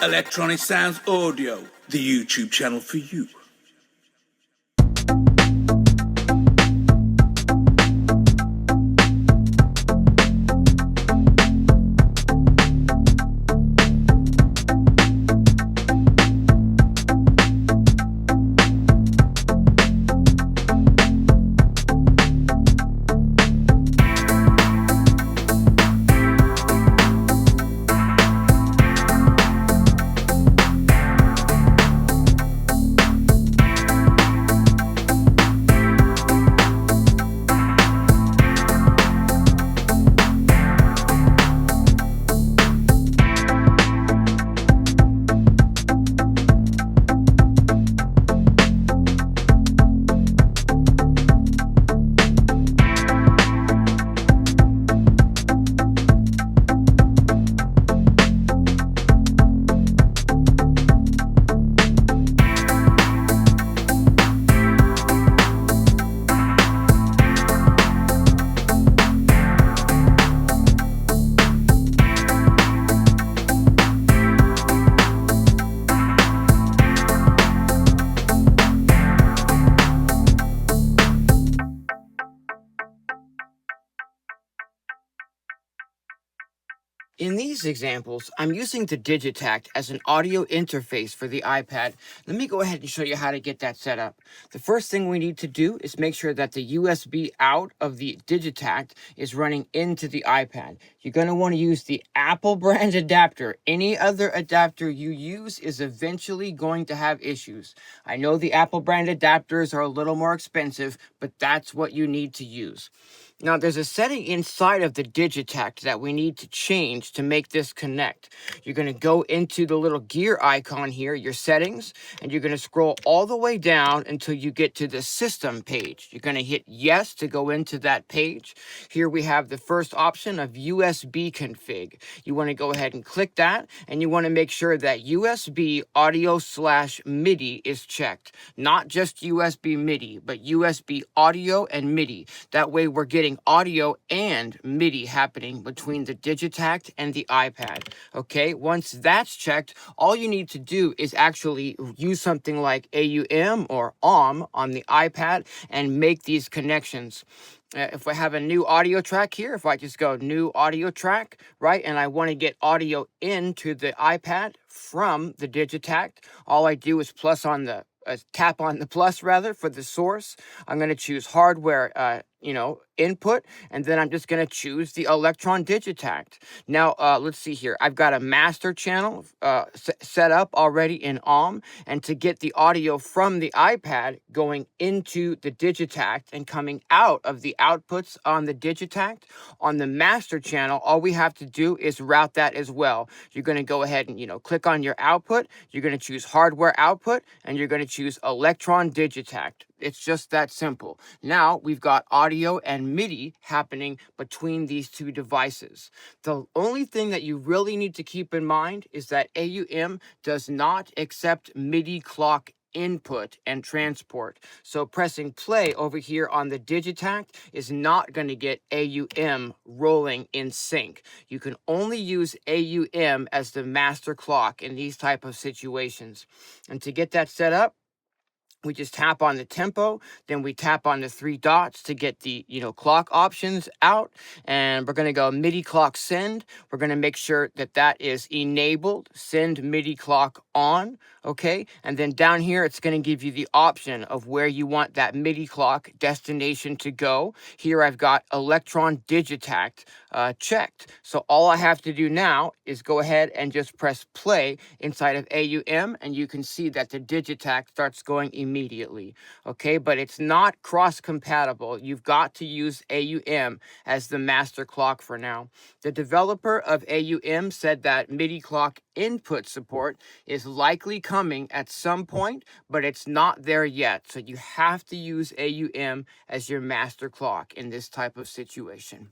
Electronisounds Audio, the YouTube channel for you. In these examples, I'm using the Digitakt as an audio interface for the iPad. Let me go ahead and show you how to get that set up. The first thing we need to do is make sure that the USB out of the Digitakt is running into the iPad. You're going to want to use the Apple brand adapter. Any other adapter you use is eventually going to have issues. I know the Apple brand adapters are a little more expensive, but that's what you need to use. Now, there's a setting inside of the Digitakt that we need to change to make this connect. You're going to go into the little gear icon here, your settings, and you're going to scroll all the way down until you get to the system page. You're going to hit yes to go into that page. Here we have the first option of USB config. You want to go ahead and click that, and you want to make sure that USB audio/MIDI is checked. Not just USB MIDI, but USB audio and MIDI. That way we're getting audio and MIDI happening between the Digitakt and the iPad. Okay, once that's checked, all you need to do is actually use something like AUM or OM on the iPad and make these connections. If I have a new audio track here, if I just go new audio track, right, and I want to get audio into the iPad from the Digitakt, all I do is tap on the plus rather for the source. I'm going to choose hardware, input, and then I'm just going to choose the Electron Digitakt. Now, let's see here. I've got a master channel set up already in OM, and to get the audio from the iPad going into the Digitakt and coming out of the outputs on the Digitakt, on the master channel, all we have to do is route that as well. You're going to go ahead and, click on your output. You're going to choose hardware output, and you're going to choose Electron Digitakt. It's just that simple. Now we've got audio and MIDI happening between these two devices. The only thing that you really need to keep in mind is that AUM does not accept MIDI clock input and transport. So pressing play over here on the Digitakt is not going to get AUM rolling in sync. You can only use AUM as the master clock in these type of situations. And to get that set up, we just tap on the tempo, then we tap on the three dots to get the, clock options out. And we're going to go MIDI clock send. We're going to make sure that that is enabled. Send MIDI clock on. Okay. And then down here, it's going to give you the option of where you want that MIDI clock destination to go. Here I've got Electron Digitakt checked. So all I have to do now is go ahead and just press play inside of AUM, and you can see that the Digitakt starts going immediately. Okay, but it's not cross-compatible. You've got to use AUM as the master clock for now. The developer of AUM said that MIDI clock input support is likely coming at some point, but it's not there yet. So you have to use AUM as your master clock in this type of situation.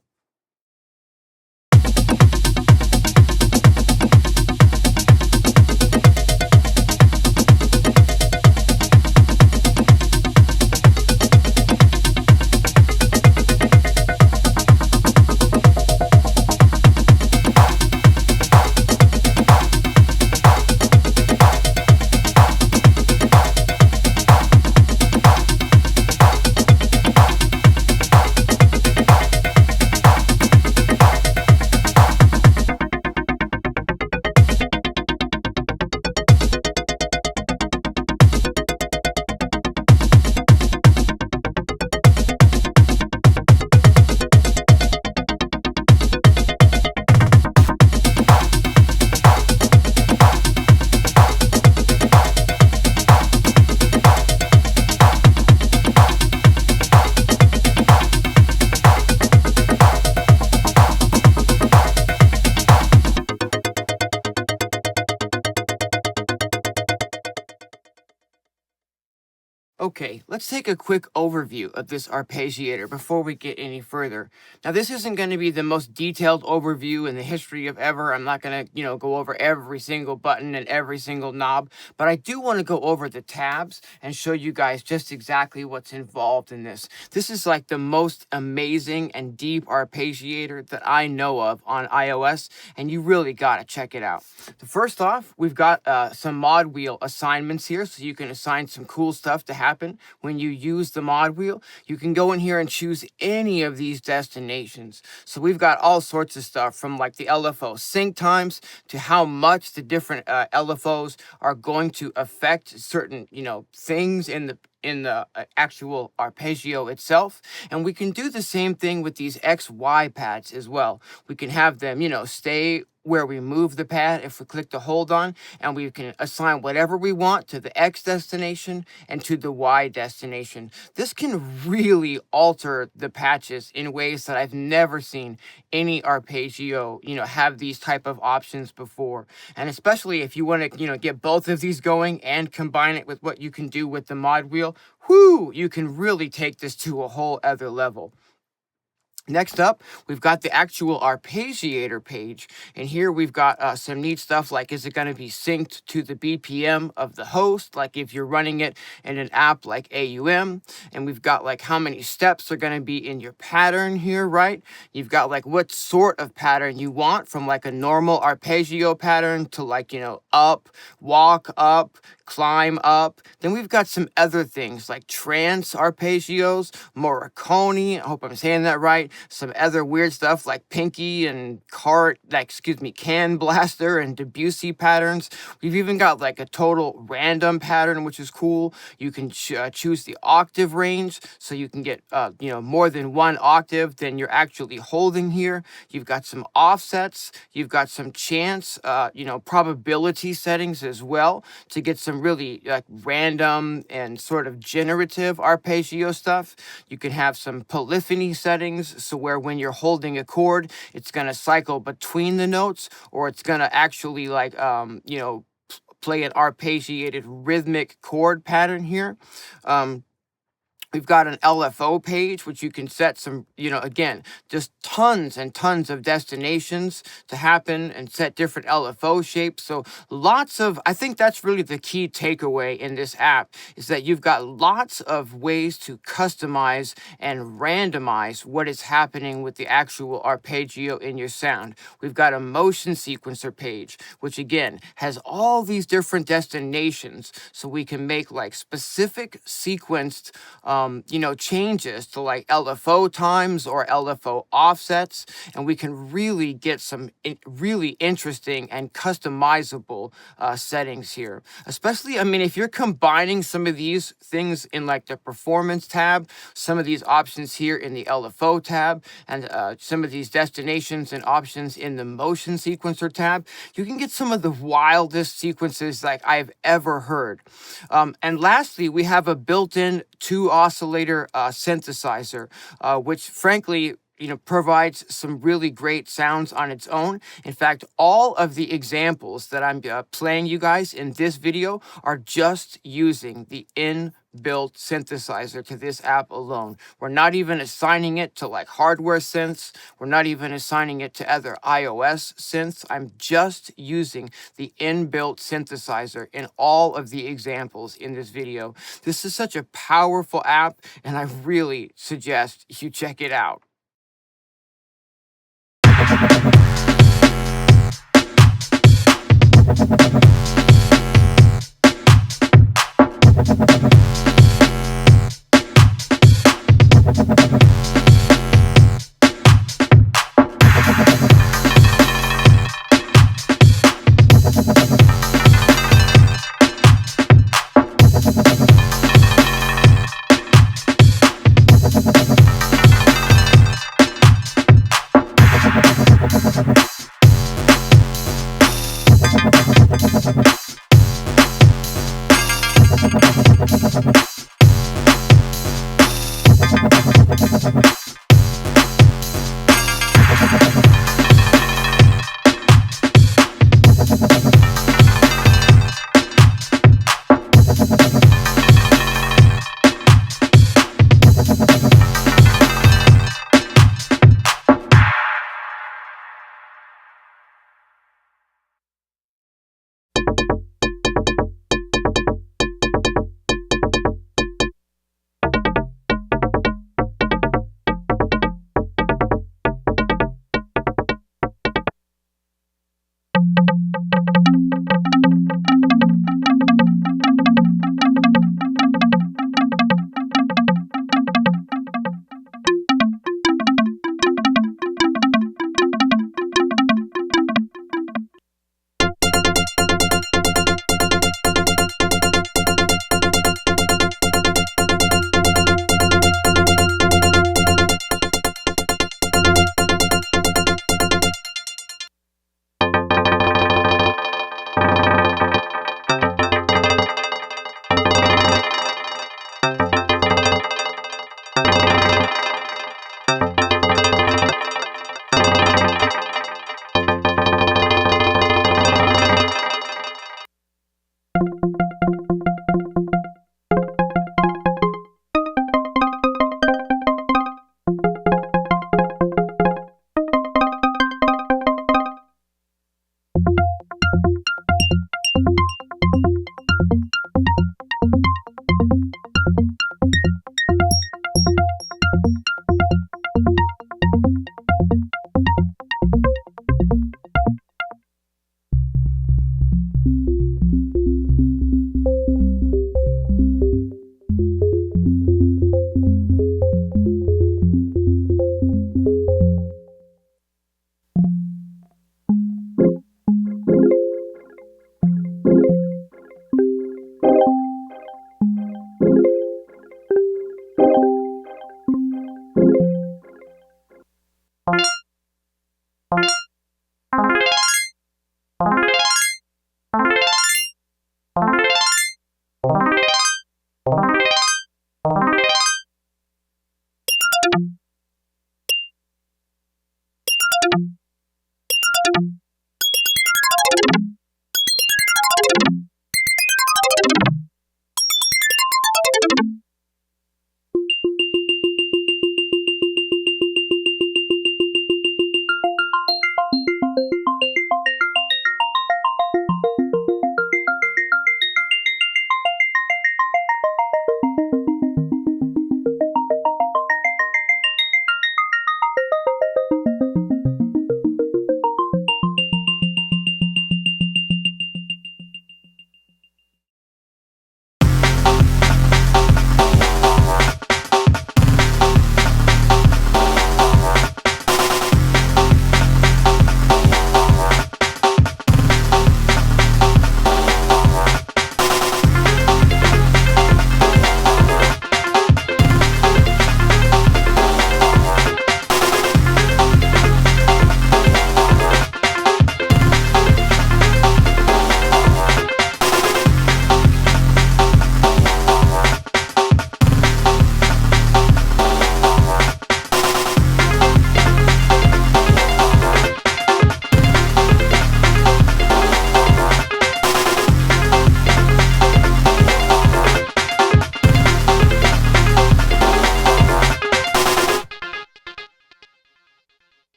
Okay, let's take a quick overview of this arpeggiator before we get any further. Now, this isn't going to be the most detailed overview in the history of ever. I'm not going to, go over every single button and every single knob, but I do want to go over the tabs and show you guys just exactly what's involved in this. This is like the most amazing and deep arpeggiator that I know of on iOS, and you really got to check it out. So first off, we've got some mod wheel assignments here, so you can assign some cool stuff to happen when you use the mod wheel. You can go in here and choose any of these destinations. So we've got all sorts of stuff from like the LFO sync times to how much the different LFOs are going to affect certain, things in the actual arpeggio itself. And we can do the same thing with these XY pads as well. We can have them, stay where we move the pad if we click the hold on, and we can assign whatever we want to the X destination and to the Y destination. This can really alter the patches in ways that I've never seen any arpeggio, have these type of options before. And especially if you want to, get both of these going and combine it with what you can do with the mod wheel, you can really take this to a whole other level. Next up, we've got the actual arpeggiator page, and here we've got some neat stuff like, is it going to be synced to the BPM of the host, like if you're running it in an app like AUM, and we've got like how many steps are going to be in your pattern here, right? You've got like what sort of pattern you want, from like a normal arpeggio pattern to like, up, walk up, climb up. Then we've got some other things like trance arpeggios, Morricone, I hope I'm saying that right. Some other weird stuff like Pinky and Can Blaster and Debussy patterns. We've even got like a total random pattern, which is cool. You can choose the octave range, so you can get more than one octave than you're actually holding here. You've got some offsets. You've got some chance, probability settings as well to get some really like random and sort of generative arpeggio stuff. You can have some polyphony settings, so where when you're holding a chord, it's going to cycle between the notes, or it's going to actually like play an arpeggiated rhythmic chord pattern here. We've got an LFO page, which you can set some, again, just tons and tons of destinations to happen and set different LFO shapes. So I think that's really the key takeaway in this app, is that you've got lots of ways to customize and randomize what is happening with the actual arpeggio in your sound. We've got a motion sequencer page, which again has all these different destinations, so we can make like specific sequenced changes to like LFO times or LFO offsets, and we can really get some really interesting and customizable settings here. Especially, if you're combining some of these things in like the performance tab, some of these options here in the LFO tab, and some of these destinations and options in the motion sequencer tab, you can get some of the wildest sequences like I've ever heard. And lastly, we have a built-in 2 oscillator synthesizer, which frankly, provides some really great sounds on its own. In fact, all of the examples that I'm playing you guys in this video are just using the inbuilt synthesizer to this app alone. We're not even assigning it to like hardware synths. We're not even assigning it to other iOS synths. I'm just using the inbuilt synthesizer in all of the examples in this video. This is such a powerful app, and I really suggest you check it out.